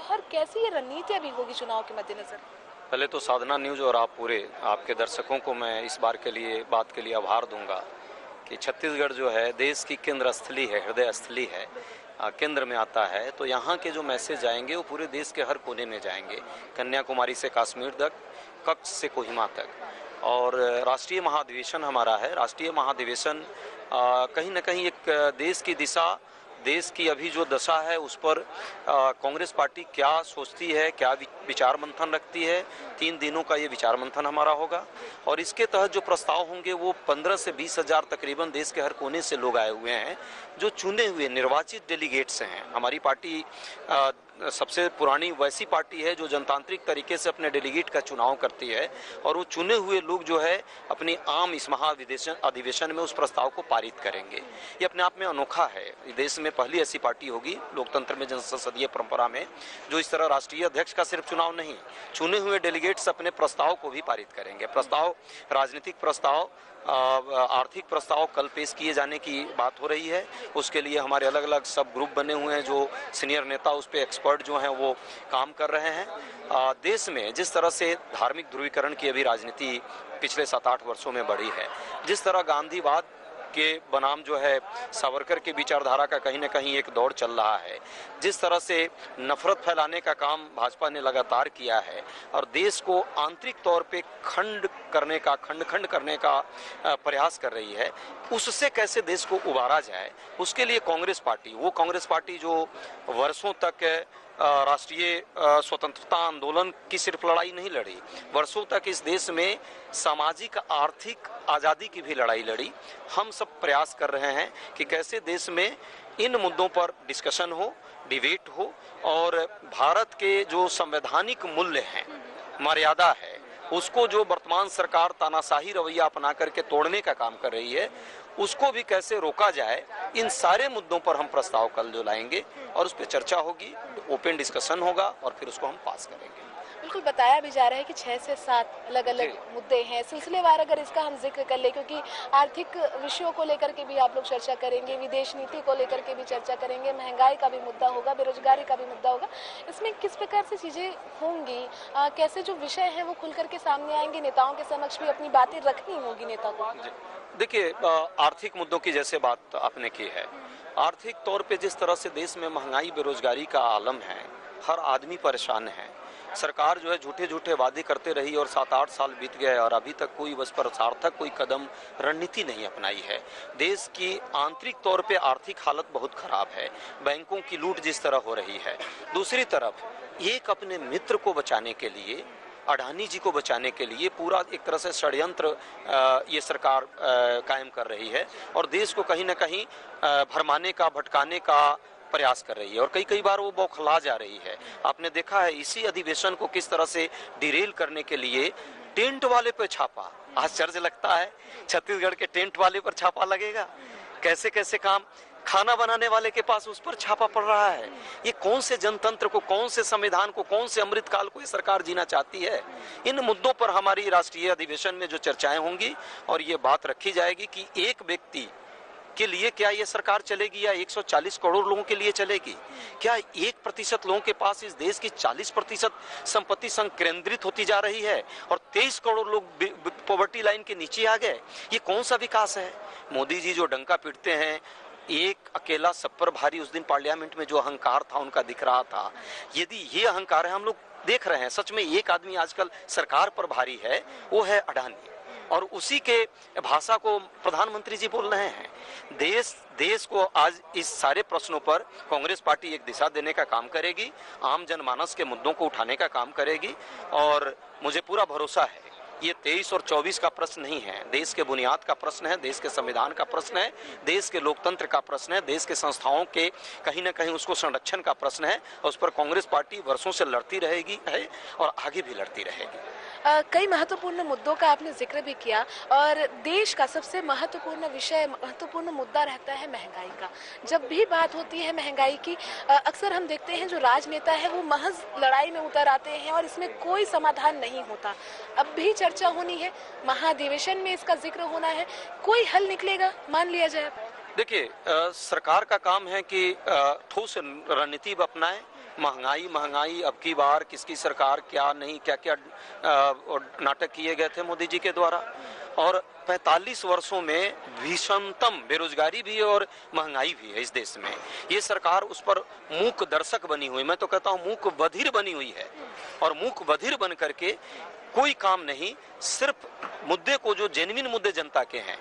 हर कैसी ये रणनीति अभी होगी चुनाव के मद्देनजर? पहले तो साधना न्यूज और आप पूरे आपके दर्शकों को मैं इस बार के लिए बात के लिए आभार दूंगा कि छत्तीसगढ़ जो है देश की केंद्र स्थली है, हृदय स्थली है, केंद्र में आता है। तो यहाँ के जो मैसेज आएंगे वो पूरे देश के हर कोने में जाएंगे, कन्याकुमारी से कश्मीर तक, कच्छ से कोहिमा तक। और राष्ट्रीय महाधिवेशन हमारा है। राष्ट्रीय महाधिवेशन कहीं ना कहीं एक देश की दिशा, देश की अभी जो दशा है उस पर कांग्रेस पार्टी क्या सोचती है, क्या विचार मंथन रखती है। 3 दिनों का ये विचार मंथन हमारा होगा और इसके तहत जो प्रस्ताव होंगे वो 15 से 20 हजार तकरीबन देश के हर कोने से लोग आए हुए हैं, जो चुने हुए निर्वाचित डेलीगेट्स हैं। हमारी पार्टी सबसे पुरानी वैसी पार्टी है जो जनतांत्रिक तरीके से अपने डेलीगेट का चुनाव करती है और वो चुने हुए लोग जो है अपनी आम इस अधिवेशन में उस प्रस्ताव को पारित करेंगे। ये अपने आप में अनोखा है। देश में पहली ऐसी पार्टी होगी लोकतंत्र में, जनसंसदीय परंपरा में, जो इस तरह राष्ट्रीय अध्यक्ष का सिर्फ चुनाव नहीं, चुने हुए डेलीगेट्स अपने प्रस्ताव को भी पारित करेंगे। प्रस्ताव, राजनीतिक प्रस्ताव, आर्थिक प्रस्ताव कल पेश किए जाने की बात हो रही है। उसके लिए हमारे अलग अलग सब ग्रुप बने हुए हैं, जो सीनियर नेता उस पे एक्सपर्ट जो हैं वो काम कर रहे हैं। देश में जिस तरह से धार्मिक ध्रुवीकरण की अभी राजनीति पिछले 7-8 वर्षों में बढ़ी है, जिस तरह गांधीवाद के बनाम जो है सावरकर की विचारधारा का कहीं न कहीं एक दौर चल रहा है, जिस तरह से नफरत फैलाने का काम भाजपा ने लगातार किया है और देश को आंतरिक तौर पे खंड खंड करने का प्रयास कर रही है, उससे कैसे देश को उबारा जाए, उसके लिए कांग्रेस पार्टी जो वर्षों तक राष्ट्रीय स्वतंत्रता आंदोलन की सिर्फ लड़ाई नहीं लड़ी, वर्षों तक इस देश में सामाजिक आर्थिक आज़ादी की भी लड़ाई लड़ी। हम सब प्रयास कर रहे हैं कि कैसे देश में इन मुद्दों पर डिस्कशन हो, डिबेट हो और भारत के जो संवैधानिक मूल्य हैं, मर्यादा है, उसको जो वर्तमान सरकार तानाशाही रवैया अपना करके तोड़ने का काम कर रही है, उसको भी कैसे रोका जाए। इन सारे मुद्दों पर हम प्रस्ताव कल जो लाएंगे और उस पर चर्चा होगी, ओपन डिस्कशन होगा और फिर उसको हम पास करेंगे। बिल्कुल, बताया भी जा रहा है कि 6 से 7 अलग अलग मुद्दे हैं। सिलसिलेवार अगर इसका हम जिक्र कर ले, क्योंकि आर्थिक विषयों को लेकर के भी आप लोग चर्चा करेंगे, विदेश नीति को लेकर के भी चर्चा करेंगे, महंगाई का भी मुद्दा होगा, बेरोजगारी का भी मुद्दा होगा। इसमें किस प्रकार से चीज़ें होंगी, कैसे जो विषय हैं वो खुल करके सामने आएंगे, नेताओं के समक्ष भी अपनी बातें रखनी होगी नेता को? देखिए, आर्थिक मुद्दों की जैसे बात आपने की है, आर्थिक तौर पे जिस तरह से देश में महंगाई बेरोजगारी का आलम है, हर आदमी परेशान है। सरकार जो है झूठे वादे करते रही और 7-8 साल बीत गए और अभी तक कोई बस पर सार्थक कोई कदम, रणनीति नहीं अपनाई है। देश की आंतरिक तौर पे आर्थिक हालत बहुत खराब है, बैंकों की लूट जिस तरह हो रही है। दूसरी तरफ एक अपने मित्र को बचाने के लिए, अडानी जी को बचाने के लिए पूरा एक तरह से षड्यंत्र ये सरकार कायम कर रही है और देश को कहीं ना कहीं भरमाने का, भटकाने का प्रयास कर रही है और कई बार वो बौखला जा रही है। आपने देखा है इसी अधिवेशन को किस तरह से डिरेल करने के लिए टेंट वाले पे छापा। आश्चर्य लगता है, छत्तीसगढ़ के टेंट वाले पर छापा लगेगा, कैसे कैसे काम, खाना बनाने वाले के पास उस पर छापा पड़ रहा है। ये कौन से जनतंत्र को, कौन से संविधान को, कौन से अमृत काल को ये सरकार जीना चाहती है? इन मुद्दों पर हमारी राष्ट्रीय अधिवेशन में जो चर्चाएं होंगी और ये बात रखी जाएगी कि एक व्यक्ति के लिए क्या ये सरकार चलेगी या 140 करोड़ लोगों के लिए चलेगी? क्या 1% लोगों के पास इस देश की 40% संपत्ति संकेंद्रित होती जा रही है और 23 करोड़ लोग पॉवर्टी लाइन के नीचे आ गए? ये कौन सा विकास है? मोदी जी जो डंका पीटते हैं, एक अकेला सब पर भारी, उस दिन पार्लियामेंट में जो अहंकार था उनका दिख रहा था। यदि ये अहंकार है, हम लोग देख रहे हैं सच में एक आदमी आजकल सरकार पर भारी है, वो है अडानी और उसी के भाषा को प्रधानमंत्री जी बोल रहे हैं। देश को आज इस सारे प्रश्नों पर कांग्रेस पार्टी एक दिशा देने का काम करेगी, आम जनमानस के मुद्दों को उठाने का काम करेगी और मुझे पूरा भरोसा है ये 23 और 24 का प्रश्न नहीं है, देश के बुनियाद का प्रश्न है, देश के संविधान का प्रश्न है, देश के लोकतंत्र का प्रश्न है, देश के संस्थाओं के कहीं न कहीं उसको संरक्षण का प्रश्न है और उस पर कांग्रेस पार्टी वर्षों से लड़ती रहेगी है और आगे भी लड़ती रहेगी। कई महत्वपूर्ण मुद्दों का आपने जिक्र भी किया और देश का सबसे महत्वपूर्ण विषय, महत्वपूर्ण मुद्दा रहता है महंगाई का। जब भी बात होती है महंगाई की, अक्सर हम देखते हैं जो राजनेता है वो महज लड़ाई में उतर आते हैं और इसमें कोई समाधान नहीं होता। अब भी चर्चा होनी है, महाधिवेशन में इसका जिक्र होना है, कोई हल निकलेगा मान लिया जाए? देखिए, सरकार का काम है कि ठोस रणनीति अपनाए, महंगाई महंगाई अब की बार किसकी सरकार क्या नहीं क्या क्या नाटक किए गए थे मोदी जी के द्वारा, और 45 वर्षों में भीषणतम बेरोजगारी भी है और महंगाई भी है इस देश में। ये सरकार उस पर मूक दर्शक बनी हुई, मैं तो कहता हूँ मूक बधिर बनी हुई है, और मूक बधिर बन करके कोई काम नहीं, सिर्फ मुद्दे को जो जेन्युइन मुद्दे जनता के हैं,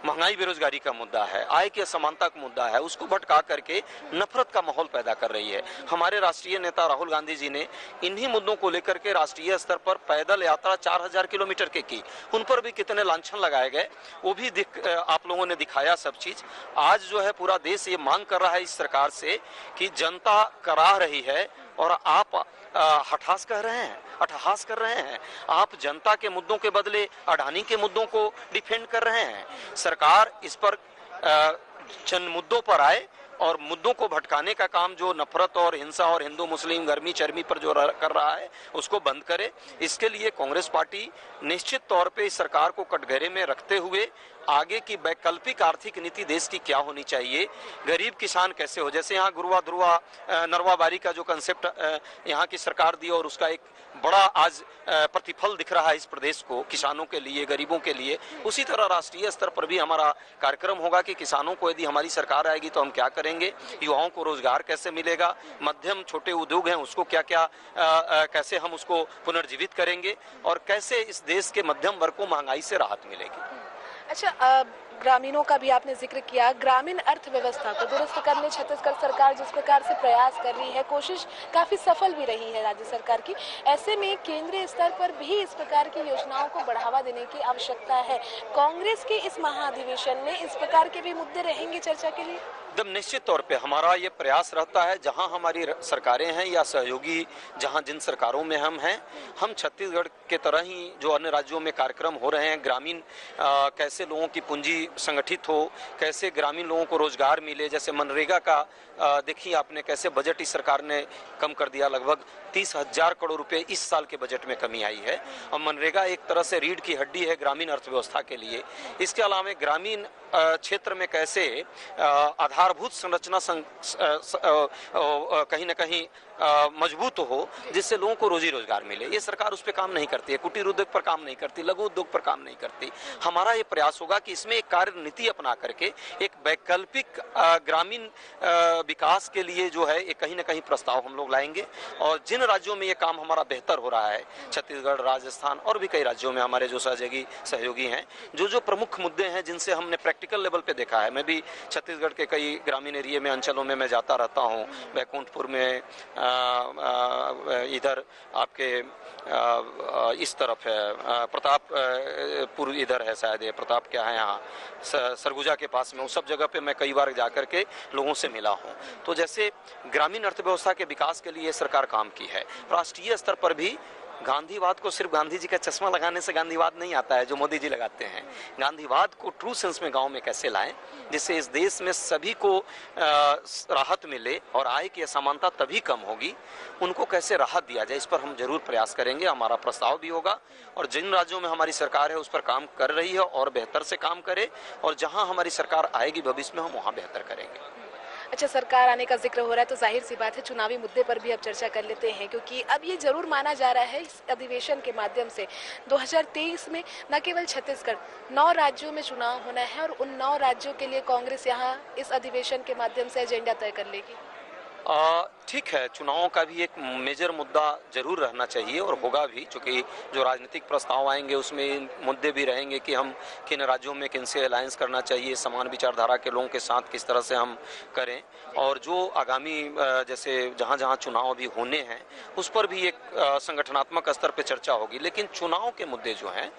महंगाई बेरोजगारी का मुद्दा है, आय की असमानता का मुद्दा है, उसको भटका करके नफरत का माहौल पैदा कर रही है। हमारे राष्ट्रीय नेता राहुल गांधी जी ने इन्हीं मुद्दों को लेकर के राष्ट्रीय स्तर पर पैदल यात्रा 4000 किलोमीटर की, उन पर भी कितने लांछन लगाए गए, वो भी आप लोगों ने दिखाया सब चीज। आज जो है पूरा देश ये मांग कर रहा है इस सरकार से कि जनता कराह रही है और आप हठास कर रहे हैं, अट्टहास कर रहे हैं, आप जनता के मुद्दों के बदले अडानी के मुद्दों को डिफेंड कर रहे हैं। सरकार इस पर जन मुद्दों पर आए और मुद्दों को भटकाने का काम जो नफरत और हिंसा और हिंदू मुस्लिम गर्मी चर्मी पर जो कर रहा है उसको बंद करे। इसके लिए कांग्रेस पार्टी निश्चित तौर पे इस सरकार को कटघरे में रखते हुए आगे की वैकल्पिक आर्थिक नीति देश की क्या होनी चाहिए, गरीब किसान कैसे हो, जैसे यहाँ गुरुआ ध्रुआ नरवा बारी का जो कंसेप्ट यहाँ की सरकार दी और उसका एक बड़ा आज प्रतिफल दिख रहा है इस प्रदेश को, किसानों के लिए, गरीबों के लिए, उसी तरह राष्ट्रीय स्तर पर भी हमारा कार्यक्रम होगा कि किसानों को यदि हमारी सरकार आएगी तो हम क्या करेंगे, युवाओं को रोजगार कैसे मिलेगा, मध्यम छोटे उद्योग हैं उसको क्या क्या कैसे हम उसको पुनर्जीवित करेंगे और कैसे इस देश के मध्यम वर्ग को महंगाई से राहत मिलेगी। अच्छा, ग्रामीणों का भी आपने जिक्र किया। ग्रामीण अर्थव्यवस्था को दुरुस्त करने छत्तीसगढ़ सरकार जिस प्रकार से प्रयास कर रही है, कोशिश काफी सफल भी रही है राज्य सरकार की। ऐसे में केंद्रीय स्तर पर भी इस प्रकार की योजनाओं को बढ़ावा देने की आवश्यकता है। कांग्रेस के इस महाधिवेशन में इस प्रकार के भी मुद्दे रहेंगे चर्चा के लिए? एकदम निश्चित तौर पे हमारा ये प्रयास रहता है, जहां हमारी सरकारें हैं या सहयोगी जहां जिन सरकारों में हम हैं, हम छत्तीसगढ़ के तरह ही जो अन्य राज्यों में कार्यक्रम हो रहे हैं, ग्रामीण कैसे लोगों की पूंजी संगठित हो, कैसे ग्रामीण लोगों को रोजगार मिले, जैसे मनरेगा का देखिए आपने कैसे बजट इस सरकार ने कम कर दिया, लगभग 30,000 करोड़ रुपए इस साल के बजट में कमी आई है। और मनरेगा एक तरह से रीढ़ की हड्डी है ग्रामीण अर्थव्यवस्था के लिए। इसके अलावा ग्रामीण क्षेत्र में कैसे आधारभूत संरचना कहीं न कहीं मजबूत हो जिससे लोगों को रोजी रोजगार मिले, ये सरकार उस पर काम नहीं करती है, कुटीर उद्योग पर काम नहीं करती, लघु उद्योग पर काम नहीं करती। हमारा ये प्रयास होगा कि इसमें एक कार्य नीति अपना करके एक वैकल्पिक ग्रामीण विकास के लिए जो है एक कहीं न कहीं प्रस्ताव हम लोग लाएंगे। और जिन राज्यों में ये काम हमारा बेहतर हो रहा है, छत्तीसगढ़, राजस्थान और भी कई राज्यों में हमारे जो सहयोगी हैं, जो प्रमुख मुद्दे हैं जिनसे हमने प्रैक्टिकल लेवल पे देखा है, मैं भी छत्तीसगढ़ के कई ग्रामीण एरिया में, अंचलों में मैं जाता रहता हूँ, बैकुंठपुर में, इधर आपके इस तरफ है प्रतापपुर, इधर है शायद ये प्रताप क्या है यहाँ सरगुजा के पास में, उस सब जगह पे मैं कई बार जाकर के लोगों से मिला हूँ। तो जैसे ग्रामीण अर्थव्यवस्था के विकास के लिए सरकार काम की है। राष्ट्रीय स्तर पर भी गांधीवाद को सिर्फ गांधी जी का चश्मा लगाने से गांधीवाद नहीं आता है जो मोदी जी लगाते हैं। गांधीवाद को ट्रू सेंस में गांव में कैसे लाएं जिससे इस देश में सभी को राहत मिले और आय की असमानता तभी कम होगी, उनको कैसे राहत दिया जाए, इस पर हम जरूर प्रयास करेंगे। हमारा प्रस्ताव भी होगा और जिन राज्यों में हमारी सरकार है उस पर काम कर रही है और बेहतर से काम करे, और जहां हमारी सरकार आएगी भविष्य में हम वहां बेहतर करेंगे। अच्छा, सरकार आने का जिक्र हो रहा है तो जाहिर सी बात है चुनावी मुद्दे पर भी अब चर्चा कर लेते हैं, क्योंकि अब ये जरूर माना जा रहा है इस अधिवेशन के माध्यम से 2023 में न केवल छत्तीसगढ़, 9 राज्यों में चुनाव होना है और उन 9 राज्यों के लिए कांग्रेस यहाँ इस अधिवेशन के माध्यम से एजेंडा तय कर लेगी। ठीक है, चुनावों का भी एक मेजर मुद्दा जरूर रहना चाहिए और होगा भी, क्योंकि जो राजनीतिक प्रस्ताव आएंगे उसमें मुद्दे भी रहेंगे कि हम किन राज्यों में किनसे अलायंस करना चाहिए, समान विचारधारा के लोगों के साथ किस तरह से हम करें, और जो आगामी जैसे जहां जहां चुनाव अभी होने हैं उस पर भी एक संगठनात्मक स्तर पर चर्चा होगी। लेकिन चुनाव के मुद्दे जो हैं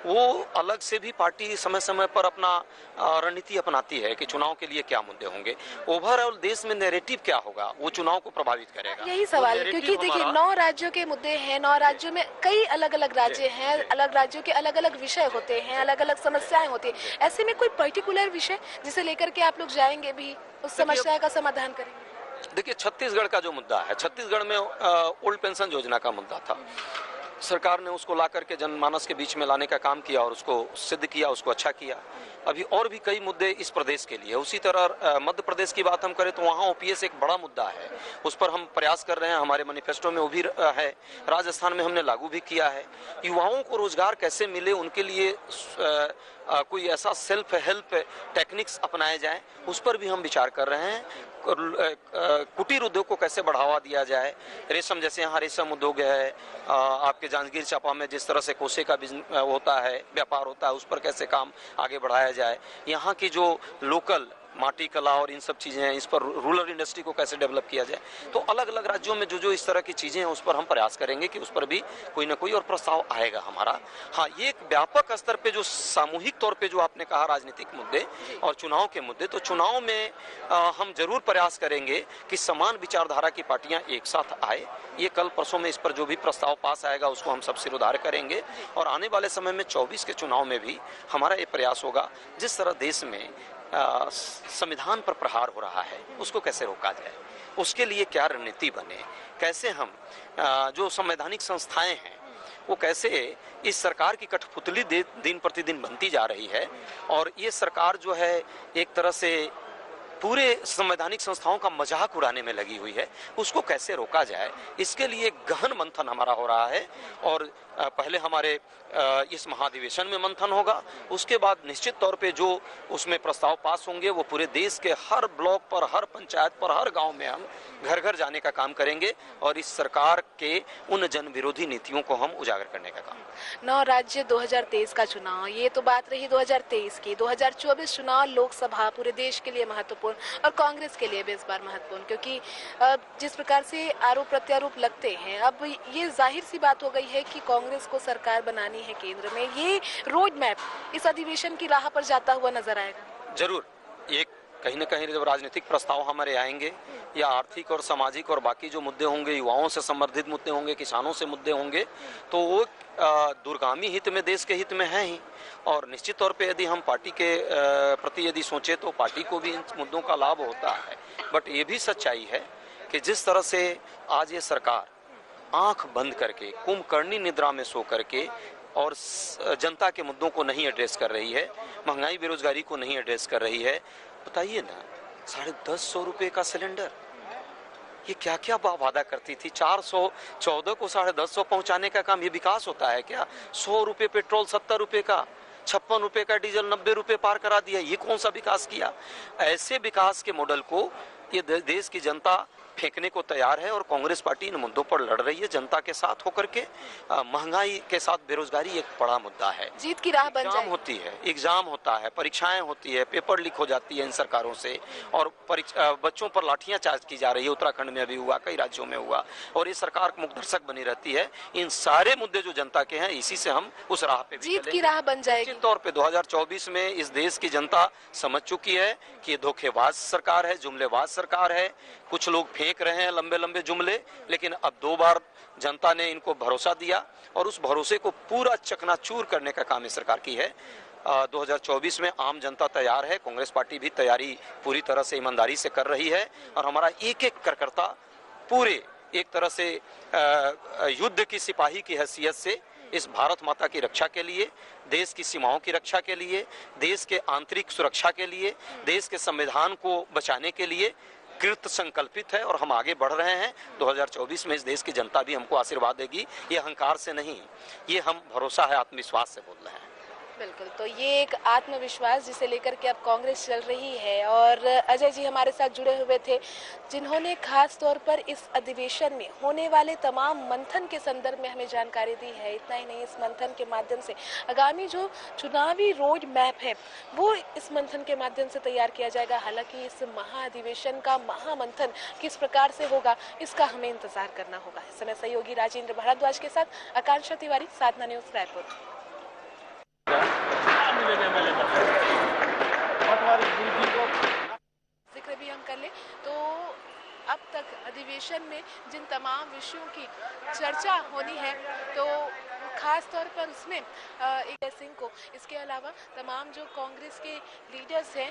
वो अलग से भी पार्टी समय समय पर अपना रणनीति अपनाती है कि चुनाव के लिए क्या मुद्दे होंगे, ओवरऑल देश में नैरेटिव क्या होगा वो चुनाव को प्रभावित करेगा। यही सवाल है, क्योंकि देखिए 9 राज्यों के मुद्दे हैं, 9 राज्यों में कई अलग अलग राज्य हैं, अलग राज्यों के अलग अलग विषय होते हैं, अलग अलग समस्याएं होती हैं। ऐसे में कोई पर्टिकुलर विषय जिसे लेकर के आप लोग जाएंगे भी उस समस्या का समाधान करेंगे? देखिए, छत्तीसगढ़ का जो मुद्दा है, छत्तीसगढ़ में ओल्ड पेंशन योजना का मुद्दा था, सरकार ने उसको ला करके जनमानस के बीच में लाने का काम किया और उसको सिद्ध किया, उसको अच्छा किया। अभी और भी कई मुद्दे इस प्रदेश के लिए। उसी तरह मध्य प्रदेश की बात हम करें तो वहाँ ओपीएस एक बड़ा मुद्दा है, उस पर हम प्रयास कर रहे हैं, हमारे मैनिफेस्टो में वो भी है। राजस्थान में हमने लागू भी किया है। युवाओं को रोजगार कैसे मिले, उनके लिए कोई ऐसा सेल्फ हेल्प टेक्निक्स अपनाए जाए, उस पर भी हम विचार कर रहे हैं। कुटीर उद्योग को कैसे बढ़ावा दिया जाए, रेशम जैसे यहाँ रेशम उद्योग है, आपके जांजगीर चांपा में जिस तरह से कोसे का होता है, व्यापार होता है, उस पर कैसे काम आगे बढ़ाया जाए। यहाँ की जो लोकल माटी कला और इन सब चीज़ें हैं, इस पर रूरल इंडस्ट्री को कैसे डेवलप किया जाए। तो अलग अलग राज्यों में जो जो इस तरह की चीज़ें हैं उस पर हम प्रयास करेंगे कि उस पर भी कोई ना कोई और प्रस्ताव आएगा हमारा। हाँ, ये एक व्यापक स्तर पे जो सामूहिक तौर पे जो आपने कहा राजनीतिक मुद्दे और चुनाव के मुद्दे, तो चुनाव में हम जरूर प्रयास करेंगे कि समान विचारधारा की पार्टियां एक साथ आए। ये कल परसों में इस पर जो भी प्रस्ताव पास आएगा उसको हम सब सिरोधार करेंगे और आने वाले समय में 24 के चुनाव में भी हमारा ये प्रयास होगा, जिस तरह देश में संविधान पर प्रहार हो रहा है उसको कैसे रोका जाए, उसके लिए क्या रणनीति बने, कैसे हम जो संवैधानिक संस्थाएं हैं वो कैसे इस सरकार की कठपुतली दिन प्रतिदिन बनती जा रही है और ये सरकार जो है एक तरह से पूरे संवैधानिक संस्थाओं का मजाक उड़ाने में लगी हुई है, उसको कैसे रोका जाए, इसके लिए गहन मंथन हमारा हो रहा है। और पहले हमारे इस महाधिवेशन में मंथन होगा, उसके बाद निश्चित तौर पे जो उसमें प्रस्ताव पास होंगे वो पूरे देश के हर ब्लॉक पर, हर पंचायत पर, हर गांव में हम घर घर जाने का काम करेंगे और इस सरकार के उन जन विरोधी नीतियों को हम उजागर करने का काम। 9 राज्य 2023 का चुनाव, ये तो बात रही 2023 की। 2024 चुनाव लोकसभा पूरे देश के लिए महत्वपूर्ण और कांग्रेस के लिए भी इस बार महत्वपूर्ण, क्योंकि जिस प्रकार से आरोप प्रत्यारोप लगते हैं, अब ये जाहिर सी बात हो गई है कि कांग्रेस को सरकार बनानी है केंद्र में। ये रोड मैप इस अधिवेशन की राह पर जाता हुआ नजर आएगा। जरूर, ये कहीं न कहीं जब राजनीतिक प्रस्ताव हमारे आएंगे या आर्थिक और सामाजिक और बाकी जो मुद्दे होंगे, युवाओं से संबंधित मुद्दे होंगे, किसानों से मुद्दे होंगे, तो वो दूरगामी हित में, देश के हित में है ही। और निश्चित तौर पे यदि हम पार्टी के प्रति यदि सोचे तो पार्टी को भी इन मुद्दों का लाभ होता है। बट ये भी सच्चाई है कि जिस तरह से आज ये सरकार आंख बंद करके, कुंभकर्णी निद्रा में सो करके और जनता के मुद्दों को नहीं एड्रेस कर रही है, महंगाई बेरोजगारी को नहीं एड्रेस कर रही है। बताइए ना, 150 रुपए का सिलेंडर, ये क्या क्या वादा करती थी। 414 को 150 पहुंचाने का काम, ये विकास होता है क्या? 100 रुपए पेट्रोल, 70 रुपए का, 56 रुपए का डीजल, 90 रुपए पार करा दिया। ये कौन सा विकास किया? ऐसे विकास के मॉडल को ये देश की जनता फेंकने को तैयार है और कांग्रेस पार्टी इन मुद्दों पर लड़ रही है जनता के साथ होकर के। महंगाई के साथ बेरोजगारी एक बड़ा मुद्दा है। जीत की राह बन जाए। होती है, एग्जाम होता है, परीक्षाएं होती है, पेपर लीक हो जाती है इन सरकारों से और बच्चों पर लाठियां चार्ज की जा रही है। उत्तराखंड में अभी हुआ, कई राज्यों में हुआ और ये सरकार मुखदर्शक बनी रहती है। इन सारे मुद्दे जो जनता के हैं, इसी से हम उस राह पे जीत की राह बन जाएगी। निश्चित तौर पे 2024 में इस देश की जनता समझ चुकी है कि ये धोखेबाज सरकार है, जुमलेबाज सरकार है। कुछ लोग फेंक रहे हैं लंबे लंबे जुमले, लेकिन अब 2 बार जनता ने इनको भरोसा दिया और उस भरोसे को पूरा चकनाचूर करने का काम इस सरकार की है। 2024 में आम जनता तैयार है, कांग्रेस पार्टी भी तैयारी पूरी तरह से ईमानदारी से कर रही है और हमारा एक एक कार्यकर्ता पूरे एक तरह से युद्ध की सिपाही की हैसियत से इस भारत माता की रक्षा के लिए, देश की सीमाओं की रक्षा के लिए, देश के आंतरिक सुरक्षा के लिए, देश के संविधान को बचाने के लिए कृत संकल्पित है और हम आगे बढ़ रहे हैं। 2024 में इस देश की जनता भी हमको आशीर्वाद देगी। ये अहंकार से नहीं, ये हम भरोसा है, आत्मविश्वास से बोल रहे हैं। बिल्कुल, तो ये एक आत्मविश्वास जिसे लेकर के अब कांग्रेस चल रही है। और अजय जी हमारे साथ जुड़े हुए थे, जिन्होंने खास तौर पर इस अधिवेशन में होने वाले तमाम मंथन के संदर्भ में हमें जानकारी दी है। इतना ही नहीं, इस मंथन के माध्यम से आगामी जो चुनावी रोड मैप है वो इस मंथन के माध्यम से तैयार किया जाएगा। हालांकि इस महाधिवेशन का महामंथन किस प्रकार से होगा, इसका हमें इंतजार करना होगा। इस समय सहयोगी राजेंद्र भारद्वाज के साथ आकांक्षा तिवारी, साधना न्यूज, रायपुर। जिक्र भी हम कर ले तो अब तक अधिवेशन में जिन तमाम विषयों की चर्चा होनी है, तो खास तौर पर उसमें एक सिंह को, इसके अलावा तमाम जो कांग्रेस के लीडर्स हैं,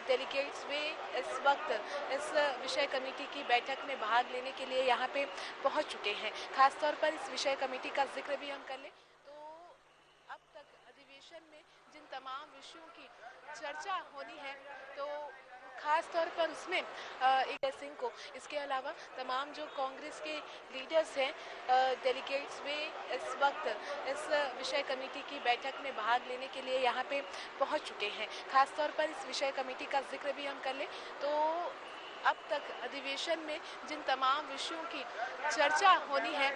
डेलीगेट्स, वे इस वक्त इस विषय कमेटी की बैठक में भाग लेने के लिए यहाँ पे पहुँच चुके हैं। खास तौर पर इस विषय कमेटी का जिक्र भी हम कर ले तो अब तक अधिवेशन में जिन तमाम विषयों की चर्चा होनी है, तो खास तौर पर उसमें एक सिंह को, इसके अलावा तमाम जो कांग्रेस के लीडर्स हैं, डेलीगेट्स, वे इस वक्त इस विषय कमेटी की बैठक में भाग लेने के लिए यहाँ पे पहुँच चुके हैं। खास तौर पर इस विषय कमेटी का जिक्र भी हम कर लें तो अब तक अधिवेशन में जिन तमाम विषयों की चर्चा होनी है